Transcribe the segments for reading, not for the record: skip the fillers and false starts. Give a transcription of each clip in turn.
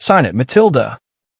Sign it, Matilda.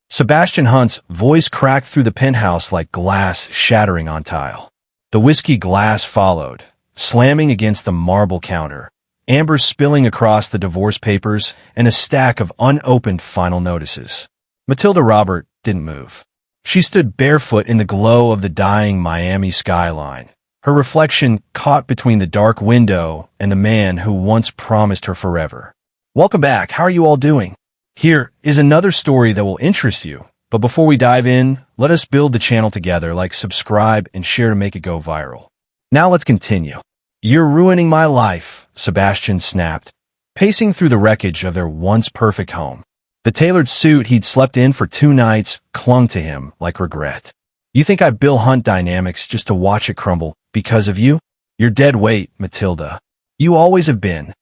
Sebastian Hunt's voice cracked through the penthouse like glass shattering on tile. The whiskey glass followed, slamming against the marble counter, amber spilling across the divorce papers and a stack of unopened final notices. Matilda Robert didn't move. She stood barefoot in the glow of the dying Miami skyline, her reflection caught between the dark window and the man who once promised her forever. Welcome back. How are you all doing? Here is another story that will interest you. But before we dive in, let us build the channel together, like, subscribe, and share to make it go viral. Now let's continue. You're ruining my life, Sebastian snapped, pacing through the wreckage of their once perfect home. The tailored suit he'd slept in for 2 nights clung to him like regret. You think I Bill Hunt Dynamics just to watch it crumble because of you? You're dead weight, Matilda. You always have been.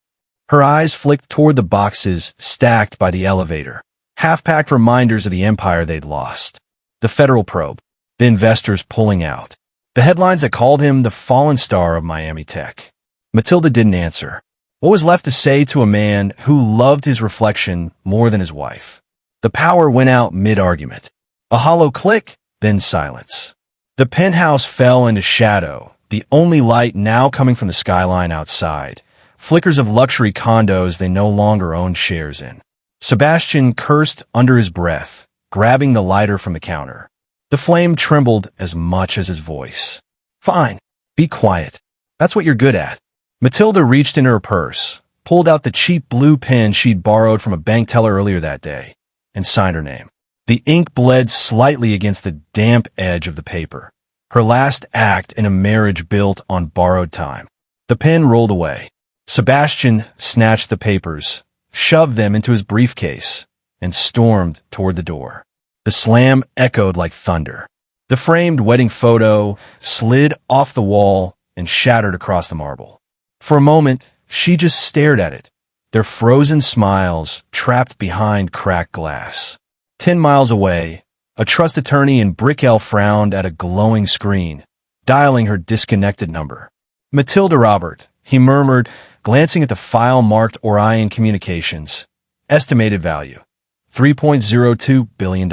Her eyes flicked toward the boxes stacked by the elevator, half-packed reminders of the empire they'd lost. The federal probe, the investors pulling out, the headlines that called him the fallen star of Miami tech. Matilda didn't answer. What was left to say to a man who loved his reflection more than his wife? The power went out mid-argument. A hollow click, then silence. The penthouse fell into shadow, the only light now coming from the skyline outside, flickers of luxury condos they no longer owned shares in. Sebastian cursed under his breath, grabbing the lighter from the counter. The flame trembled as much as his voice. Fine, be quiet. That's what you're good at. Matilda reached into her purse, pulled out the cheap blue pen she'd borrowed from a bank teller earlier that day, and signed her name. The ink bled slightly against the damp edge of the paper. Her last act in a marriage built on borrowed time. The pen rolled away. Sebastian snatched the papers, shoved them into his briefcase, and stormed toward the door. The slam echoed like thunder. The framed wedding photo slid off the wall and shattered across the marble. For a moment, she just stared at it, their frozen smiles trapped behind cracked glass. 10 miles away, a trust attorney in Brickell frowned at a glowing screen, dialing her disconnected number. Matilda Robert, he murmured, glancing at the file marked Orion Communications. Estimated value, $3.02 billion.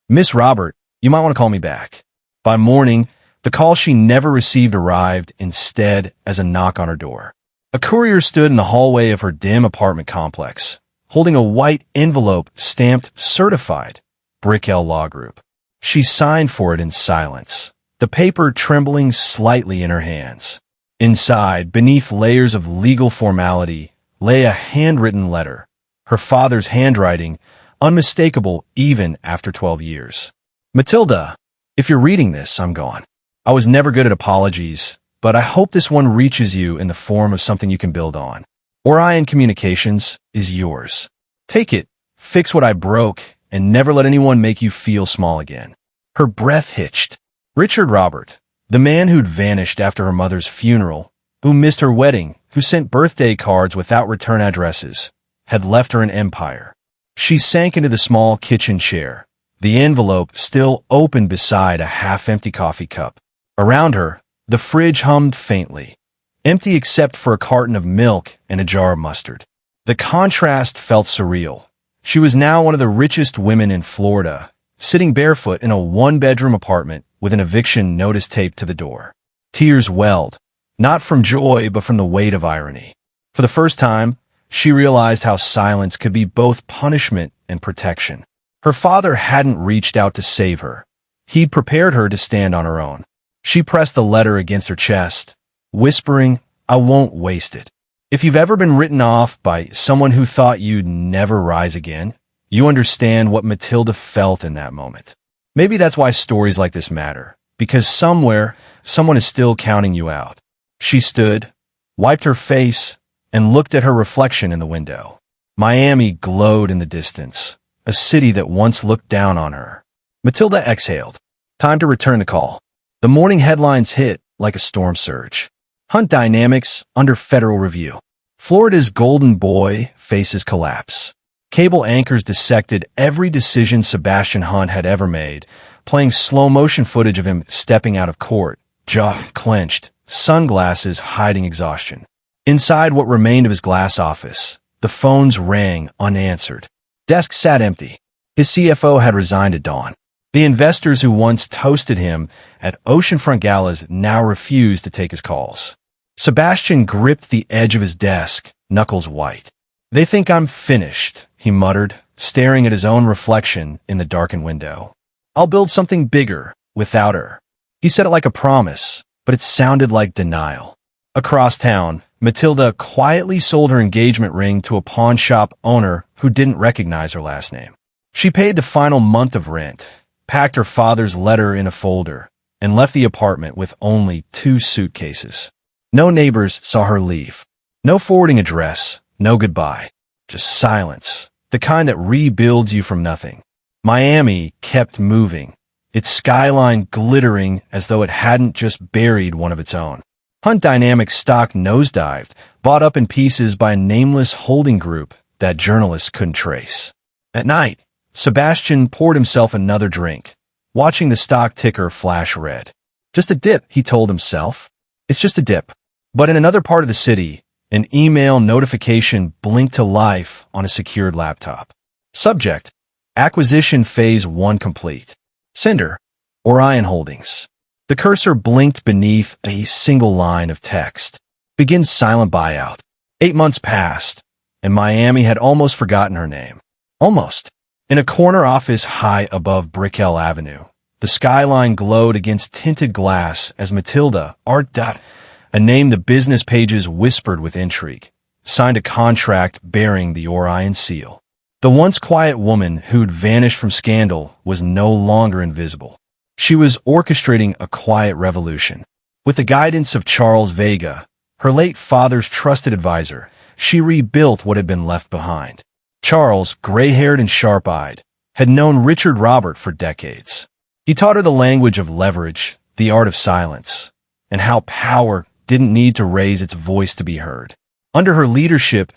Miss Robert, you might want to call me back. By morning, the call she never received arrived instead as a knock on her door. A courier stood in the hallway of her dim apartment complex, holding a white envelope stamped Certified, Brickell Law Group. She signed for it in silence, the paper trembling slightly in her hands. Inside, beneath layers of legal formality, lay a handwritten letter, her father's handwriting, unmistakable even after 12 years. Matilda, if you're reading this, I'm gone. I was never good at apologies, but I hope this one reaches you in the form of something you can build on. Orion Communications is yours. Take it, fix what I broke, and never let anyone make you feel small again. Her breath hitched. Richard Robert, the man who'd vanished after her mother's funeral, who missed her wedding, who sent birthday cards without return addresses, had left her an empire. She sank into the small kitchen chair, the envelope still open beside a half-empty coffee cup. Around her, the fridge hummed faintly, empty except for a carton of milk and a jar of mustard. The contrast felt surreal. She was now one of the richest women in Florida, sitting barefoot in a 1-bedroom apartment with an eviction notice taped to the door. Tears welled, not from joy but from the weight of irony. For the first time, she realized how silence could be both punishment and protection. Her father hadn't reached out to save her. He'd prepared her to stand on her own. She pressed the letter against her chest, whispering, I won't waste it. If you've ever been written off by someone who thought you'd never rise again, you understand what Matilda felt in that moment. Maybe that's why stories like this matter, because somewhere, someone is still counting you out. She stood, wiped her face, and looked at her reflection in the window. Miami glowed in the distance, a city that once looked down on her. Matilda exhaled. Time to return the call. The morning headlines hit like a storm surge. Hunt Dynamics under federal review. Florida's golden boy faces collapse. Cable anchors dissected every decision Sebastian Hunt had ever made, playing slow-motion footage of him stepping out of court, jaw clenched, sunglasses hiding exhaustion. Inside what remained of his glass office, the phones rang unanswered. Desk sat empty. His CFO had resigned at dawn. The investors who once toasted him at oceanfront galas now refused to take his calls. Sebastian gripped the edge of his desk, knuckles white. "They think I'm finished," he muttered, staring at his own reflection in the darkened window. "I'll build something bigger, without her." He said it like a promise, but it sounded like denial. Across town, Matilda quietly sold her engagement ring to a pawn shop owner who didn't recognize her last name. She paid the final month of rent, packed her father's letter in a folder, and left the apartment with only 2 suitcases. No neighbors saw her leave. No forwarding address, no goodbye. Just silence, the kind that rebuilds you from nothing. Miami kept moving, its skyline glittering as though it hadn't just buried one of its own. Hunt Dynamics stock nosedived, bought up in pieces by a nameless holding group that journalists couldn't trace. At night, Sebastian poured himself another drink, watching the stock ticker flash red. Just a dip, he told himself. It's just a dip. But in another part of the city, an email notification blinked to life on a secured laptop. Subject: Acquisition Phase 1 complete. Sender: Orion Holdings. The cursor blinked beneath a single line of text. Begin silent buyout. 8 months passed, and Miami had almost forgotten her name. Almost. In a corner office high above Brickell Avenue, the skyline glowed against tinted glass as Matilda, a name the business pages whispered with intrigue, signed a contract bearing the Orion seal. The once quiet woman who'd vanished from scandal was no longer invisible. She was orchestrating a quiet revolution. With the guidance of Charles Vega, her late father's trusted advisor, she rebuilt what had been left behind. Charles, gray-haired and sharp-eyed, had known Richard Robert for decades. He taught her the language of leverage, the art of silence, and how power didn't need to raise its voice to be heard. Under her leadership,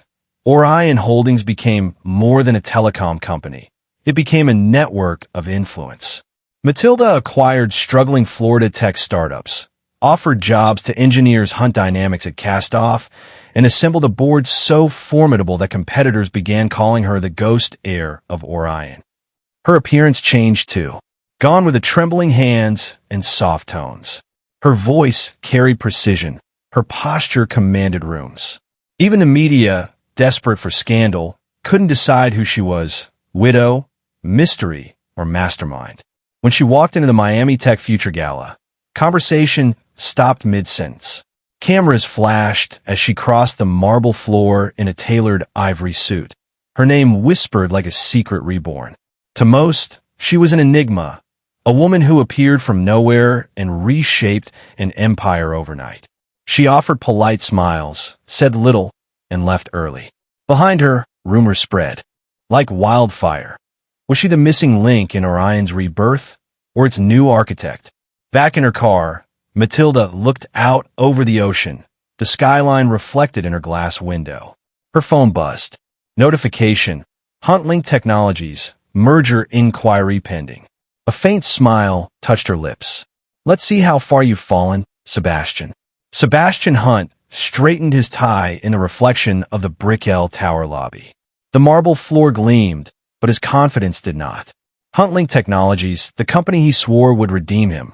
Orion Holdings became more than a telecom company. It became a network of influence. Matilda acquired struggling Florida tech startups, offered jobs to engineers Hunt Dynamics had cast off, and assembled a board so formidable that competitors began calling her the ghost heir of Orion. Her appearance changed too, gone with the trembling hands and soft tones. Her voice carried precision. Her posture commanded rooms. Even the media, desperate for scandal, couldn't decide who she was: widow, mystery, or mastermind. When she walked into the Miami Tech Future Gala, conversation stopped mid-sentence. Cameras flashed as she crossed the marble floor in a tailored ivory suit. Her name whispered like a secret reborn. To most, she was an enigma, a woman who appeared from nowhere and reshaped an empire overnight. She offered polite smiles, said little, and left early. Behind her, rumors spread. Like wildfire. Was she the missing link in Orion's rebirth, or its new architect? Back in her car, Matilda looked out over the ocean, the skyline reflected in her glass window. Her phone buzzed. Notification: HuntLink Technologies, merger inquiry pending. A faint smile touched her lips. "Let's see how far you've fallen, Sebastian." Sebastian Hunt straightened his tie in the reflection of the Brickell Tower lobby. The marble floor gleamed, but his confidence did not. HuntLink Technologies, the company he swore would redeem him,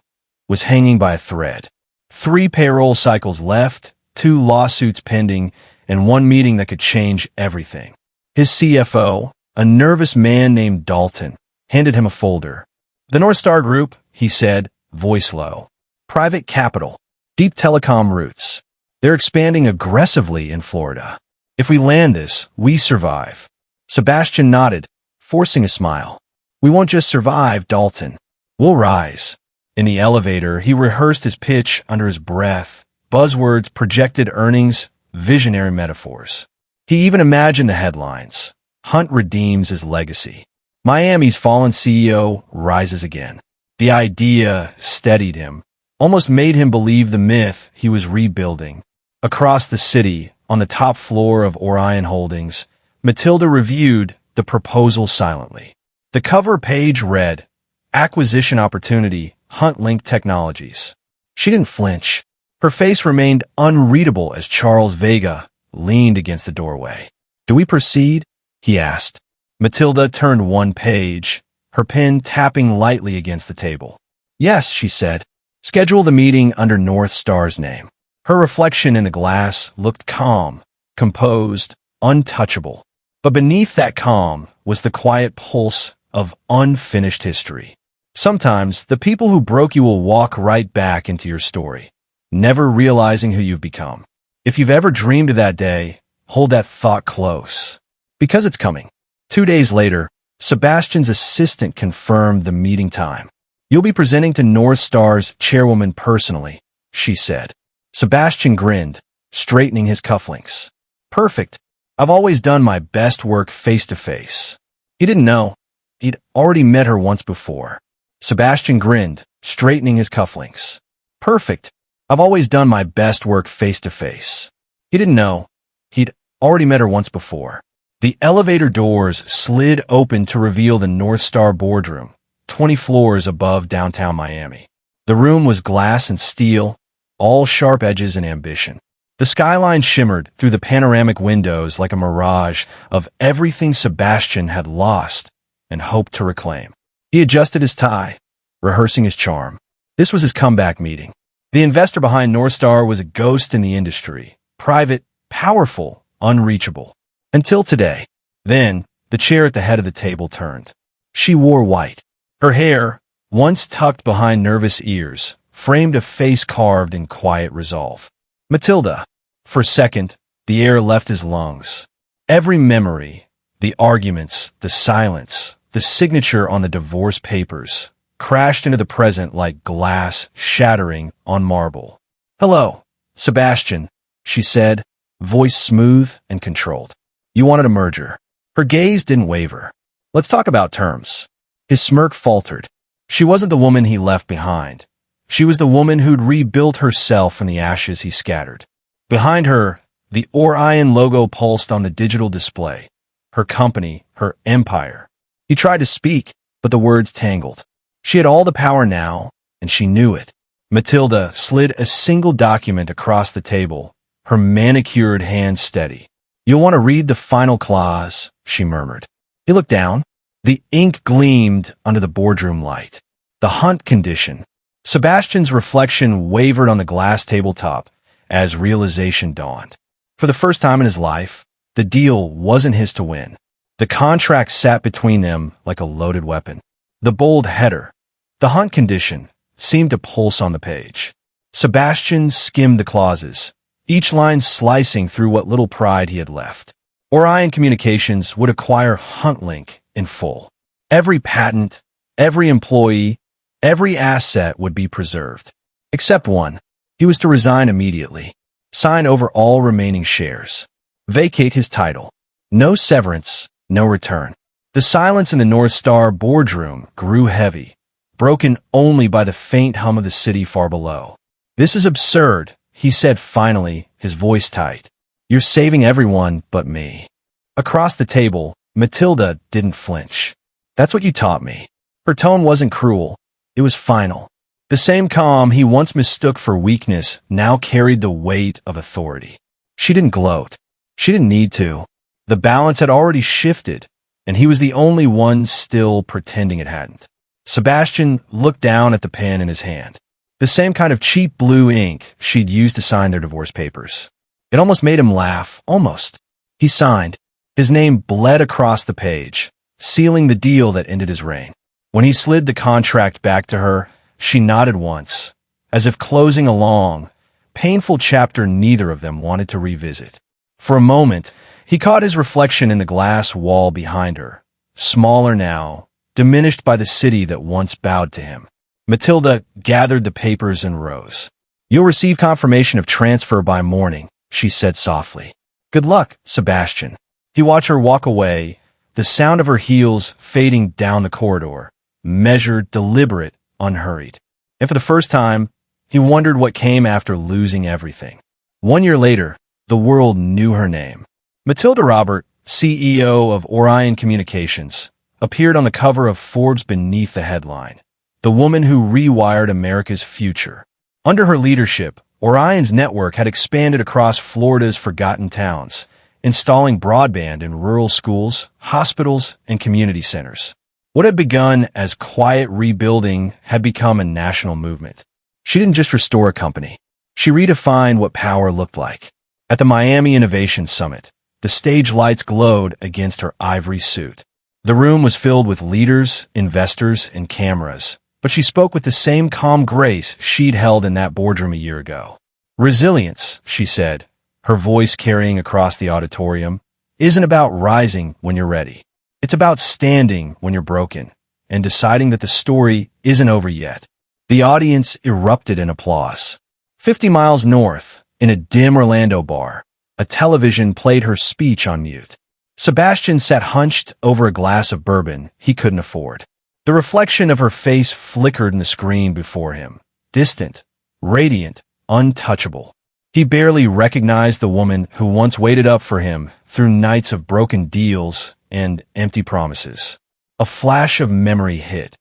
was hanging by a thread. 3 payroll cycles left, 2 lawsuits pending, and 1 meeting that could change everything. His CFO, a nervous man named Dalton, handed him a folder. "The North Star Group," he said, voice low. "Private capital. Deep telecom roots. They're expanding aggressively in Florida. If we land this, we survive." Sebastian nodded, forcing a smile. "We won't just survive, Dalton. We'll rise." In the elevator, he rehearsed his pitch under his breath, buzzwords, projected earnings, visionary metaphors. He even imagined the headlines. Hunt redeems his legacy. Miami's fallen CEO rises again. The idea steadied him, almost made him believe the myth he was rebuilding. Across the city, on the top floor of Orion Holdings, Matilda reviewed the proposal silently. The cover page read, "Acquisition Opportunity, HuntLink Technologies." She didn't flinch. Her face remained unreadable as Charles Vega leaned against the doorway. "Do we proceed?" he asked. Matilda turned one page, her pen tapping lightly against the table. Yes, she said. Schedule the meeting under North Star's name. Her reflection in the glass looked calm, composed, untouchable. But beneath that calm was the quiet pulse of unfinished history. Sometimes the people who broke you will walk right back into your story, never realizing who you've become. If you've ever dreamed of that day, hold that thought close, because it's coming. 2 days later, Sebastian's assistant confirmed the meeting time. You'll be presenting to North Star's chairwoman personally, she said. Sebastian grinned, straightening his cufflinks. Perfect. I've always done my best work face-to-face. He didn't know. He'd already met her once before. Sebastian grinned, straightening his cufflinks. Perfect. I've always done my best work face-to-face. He didn't know. He'd already met her once before. The elevator doors slid open to reveal the North Star boardroom, 20 floors above downtown Miami. The room was glass and steel, all sharp edges and ambition. The skyline shimmered through the panoramic windows like a mirage of everything Sebastian had lost and hoped to reclaim. He adjusted his tie, rehearsing his charm. This was his comeback meeting. The investor behind North Star was a ghost in the industry, private, powerful, unreachable. Until today. Then, the chair at the head of the table turned. She wore white. Her hair, once tucked behind nervous ears, framed a face carved in quiet resolve. Matilda. For a second, the air left his lungs. Every memory, the arguments, the silence, the signature on the divorce papers, crashed into the present like glass shattering on marble. Hello, Sebastian, she said, voice smooth and controlled. You wanted a merger. Her gaze didn't waver. Let's talk about terms. His smirk faltered. She wasn't the woman he left behind. She was the woman who'd rebuilt herself from the ashes he scattered. Behind her, the Orion logo pulsed on the digital display. Her company, her empire. He tried to speak, but the words tangled. She had all the power now, and she knew it. Matilda slid a single document across the table, her manicured hands steady. You'll want to read the final clause, she murmured. He looked down. The ink gleamed under the boardroom light. The hunt condition. Sebastian's reflection wavered on the glass tabletop as realization dawned. For the first time in his life, the deal wasn't his to win. The contract sat between them like a loaded weapon. The bold header, the hunt condition, seemed to pulse on the page. Sebastian skimmed the clauses, each line slicing through what little pride he had left. Orion Communications would acquire HuntLink in full. Every patent, every employee, every asset would be preserved. Except one. He was to resign immediately, sign over all remaining shares, vacate his title. No severance, no return. The silence in the North Star boardroom grew heavy, broken only by the faint hum of the city far below. This is absurd, he said finally, his voice tight. You're saving everyone but me. Across the table, Matilda didn't flinch. That's what you taught me. Her tone wasn't cruel. It was final. The same calm he once mistook for weakness now carried the weight of authority. She didn't gloat. She didn't need to. The balance had already shifted, and he was the only one still pretending it hadn't. Sebastian looked down at the pen in his hand. The same kind of cheap blue ink she'd used to sign their divorce papers. It almost made him laugh, almost. He signed. His name bled across the page, sealing the deal that ended his reign. When he slid the contract back to her, she nodded once, as if closing a long, painful chapter neither of them wanted to revisit. For a moment, he caught his reflection in the glass wall behind her, smaller now, diminished by the city that once bowed to him. Matilda gathered the papers and rose. You'll receive confirmation of transfer by morning, she said softly. Good luck, Sebastian. He watched her walk away, the sound of her heels fading down the corridor, measured, deliberate, unhurried. And for the first time, he wondered what came after losing everything. 1 year later, the world knew her name. Matilda Robert, CEO of Orion Communications, appeared on the cover of Forbes beneath the headline, "The Woman Who Rewired America's Future." Under her leadership, Orion's network had expanded across Florida's forgotten towns, installing broadband in rural schools, hospitals, and community centers. What had begun as quiet rebuilding had become a national movement. She didn't just restore a company. She redefined what power looked like. At the Miami Innovation Summit, the stage lights glowed against her ivory suit. The room was filled with leaders, investors, and cameras, but she spoke with the same calm grace she'd held in that boardroom a year ago. Resilience, she said, her voice carrying across the auditorium, isn't about rising when you're ready. It's about standing when you're broken and deciding that the story isn't over yet. The audience erupted in applause. 50 miles north, in a dim Orlando bar, a television played her speech on mute. Sebastian sat hunched over a glass of bourbon he couldn't afford. The reflection of her face flickered in the screen before him, distant, radiant, untouchable. He barely recognized the woman who once waited up for him through nights of broken deals and empty promises. A flash of memory hit.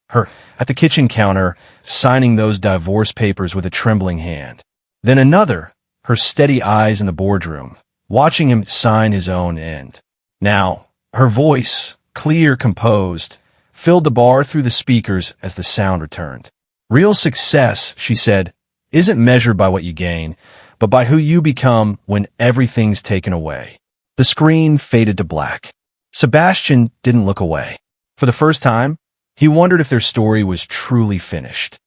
Her at the kitchen counter, signing those divorce papers with a trembling hand. Then another, her steady eyes in the boardroom, watching him sign his own end. Now, her voice, clear, composed, filled the bar through the speakers as the sound returned. Real success, she said, isn't measured by what you gain, but by who you become when everything's taken away. The screen faded to black. Sebastian didn't look away. For the first time, he wondered if their story was truly finished.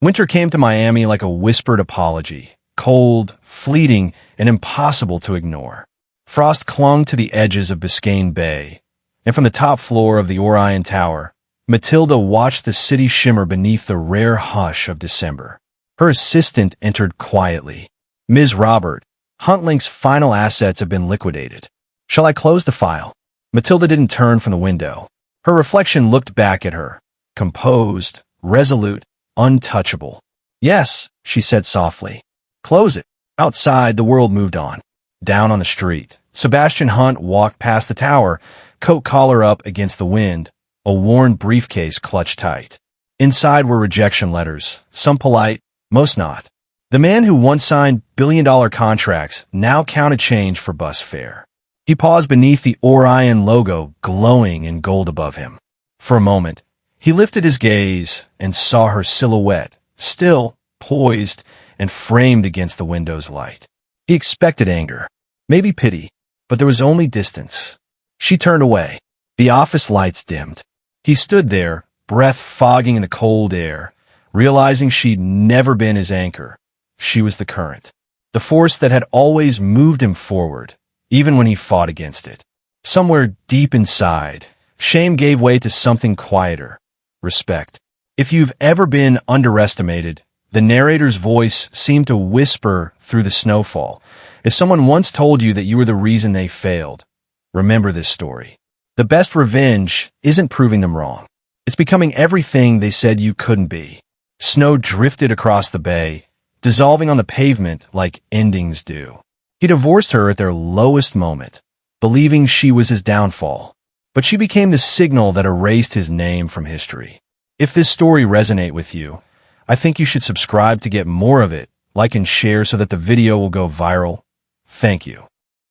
Winter came to Miami like a whispered apology, cold, fleeting, and impossible to ignore. Frost clung to the edges of Biscayne Bay, and from the top floor of the Orion Tower, Matilda watched the city shimmer beneath the rare hush of December. Her assistant entered quietly. "Ms. Robert, Huntlink's final assets have been liquidated. Shall I close the file?" Matilda didn't turn from the window. Her reflection looked back at her, composed, resolute, untouchable. "Yes," she said softly. "Close it." Outside, the world moved on. Down on the street, Sebastian Hunt walked past the tower, coat collar up against the wind, a worn briefcase clutched tight. Inside were rejection letters, some polite, most not. The man who once signed billion-dollar contracts now counted change for bus fare. He paused beneath the Orion logo glowing in gold above him. For a moment, he lifted his gaze and saw her silhouette, still, poised, and framed against the window's light. He expected anger, maybe pity, but there was only distance. She turned away. The office lights dimmed. He stood there, breath fogging in the cold air, realizing she'd never been his anchor. She was the current, the force that had always moved him forward, even when he fought against it. Somewhere deep inside, shame gave way to something quieter, respect. If you've ever been underestimated, the narrator's voice seemed to whisper through the snowfall. If someone once told you that you were the reason they failed, remember this story. The best revenge isn't proving them wrong. It's becoming everything they said you couldn't be. Snow drifted across the bay, dissolving on the pavement like endings do. He divorced her at their lowest moment, believing she was his downfall. But she became the signal that erased his name from history. If this story resonates with you, I think you should subscribe to get more of it, like and share so that the video will go viral. Thank you.